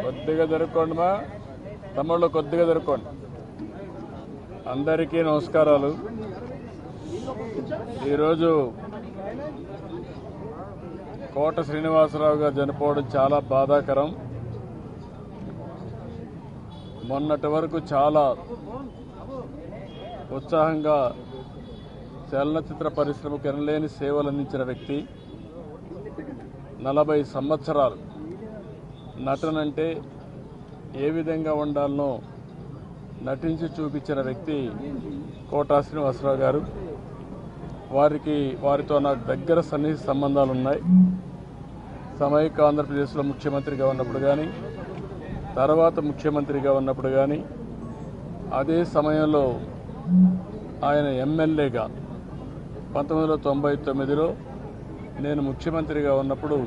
కొద్దిగా జరుపుకోండి మా తమ్ముళ్ళు, కొద్దిగా జరుపుకోండి. అందరికీ నమస్కారాలు. ఈరోజు కోట శ్రీనివాసరావు గారు చనిపోవడం చాలా బాధాకరం. మొన్నటి వరకు చాలా ఉత్సాహంగా చలనచిత్ర పరిశ్రమకు ఎనలేని సేవలు అందించిన వ్యక్తి. 40 సంవత్సరాలు నటనంటే ఏ విధంగా ఉండాలనో నటించి చూపించిన వ్యక్తి కోట శ్రీనివాసరావు గారు. వారితో నాకు దగ్గర సన్నిహిత సంబంధాలు ఉన్నాయి. సమైక్య ఆంధ్రప్రదేశ్లో ముఖ్యమంత్రిగా ఉన్నప్పుడు కానీ, తర్వాత ముఖ్యమంత్రిగా ఉన్నప్పుడు కానీ, అదే సమయంలో ఆయన ఎమ్మెల్యేగా 1999లో నేను ముఖ్యమంత్రిగా ఉన్నప్పుడు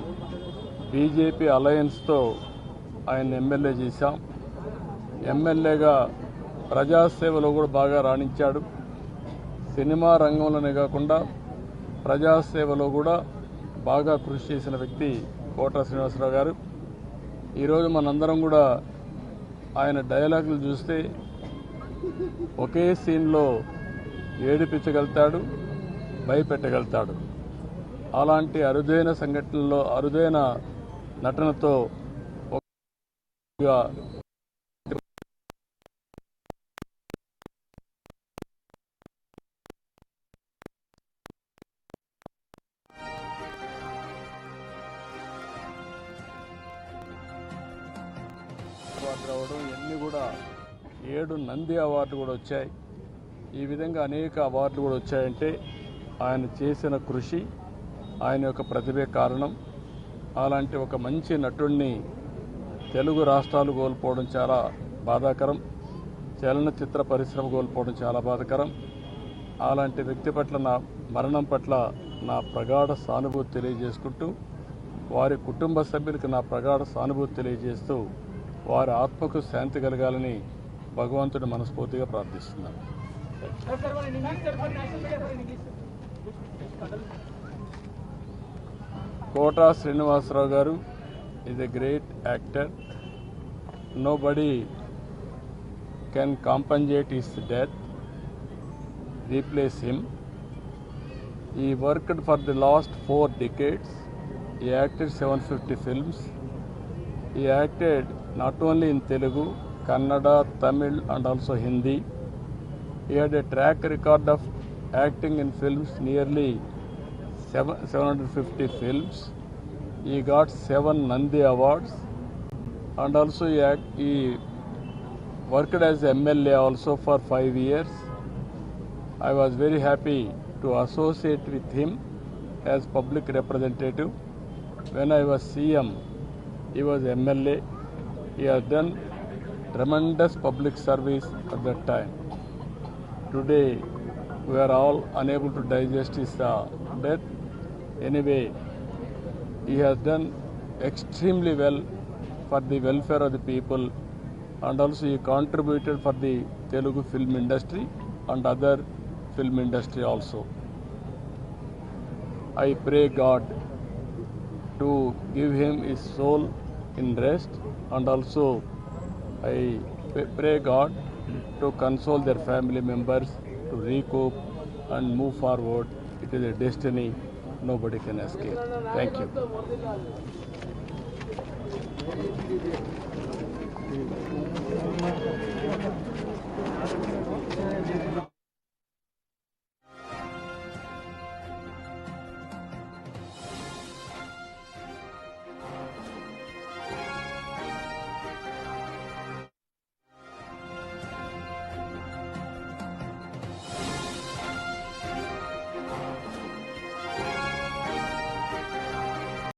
బీజేపీ అలయన్స్తో ఆయన ఎమ్మెల్యే చేశాం. ఎమ్మెల్యేగా ప్రజాసేవలో కూడా బాగా రాణించాడు. సినిమా రంగంలోనే కాకుండా ప్రజాసేవలో కూడా బాగా కృషి చేసిన వ్యక్తి కోట శ్రీనివాసరావు గారు. ఈరోజు మనందరం కూడా ఆయన డైలాగులు చూస్తే ఒకే సీన్లో ఏడిపించగలుగుతాడు, భయపెట్టగలుగుతాడు. అలాంటి అరుదైన సంఘటనల్లో అరుదైన నటనతో రావడం, ఇవన్నీ కూడా 7 నంది అవార్డు కూడా వచ్చాయి. ఈ విధంగా అనేక అవార్డులు కూడా వచ్చాయంటే ఆయన చేసిన కృషి, ఆయన యొక్క ప్రతిభే కారణం. అలాంటి ఒక మంచి నటుడిని తెలుగు రాష్ట్రాలు కోల్పోవడం చాలా బాధాకరం. చలనచిత్ర పరిశ్రమ కోల్పోవడం చాలా బాధాకరం. అలాంటి వ్యక్తి పట్ల నా మరణం పట్ల నా ప్రగాఢ సానుభూతి తెలియజేసుకుంటూ, వారి కుటుంబ సభ్యులకు నా ప్రగాఢ సానుభూతి తెలియజేస్తూ వారి ఆత్మకు శాంతి కలగాలని భగవంతుని మనస్ఫూర్తిగా ప్రార్థిస్తున్నాను. కోట శ్రీనివాసరావు గారు is a great actor. Nobody can compensate his death, replace him. He worked for the last 4 decades. He acted 750 films. He acted not only in Telugu, Kannada, Tamil and also Hindi. He had a track record of acting in films, nearly 750 films. He got 7 Nandi Awards, and also he worked as MLA also for 5 years. I was very happy to associate with him as public representative. When I was CM, he was MLA. He has done tremendous public service at that time. Today, we are all unable to digest his death. Anyway, he has done extremely well for the welfare of the people, and also he contributed for the Telugu film industry and other film industry also. I pray God to give him his soul in rest, and also I pray God to console their family members, to recoup and move forward. It is a destiny nobody can escape. Thank you.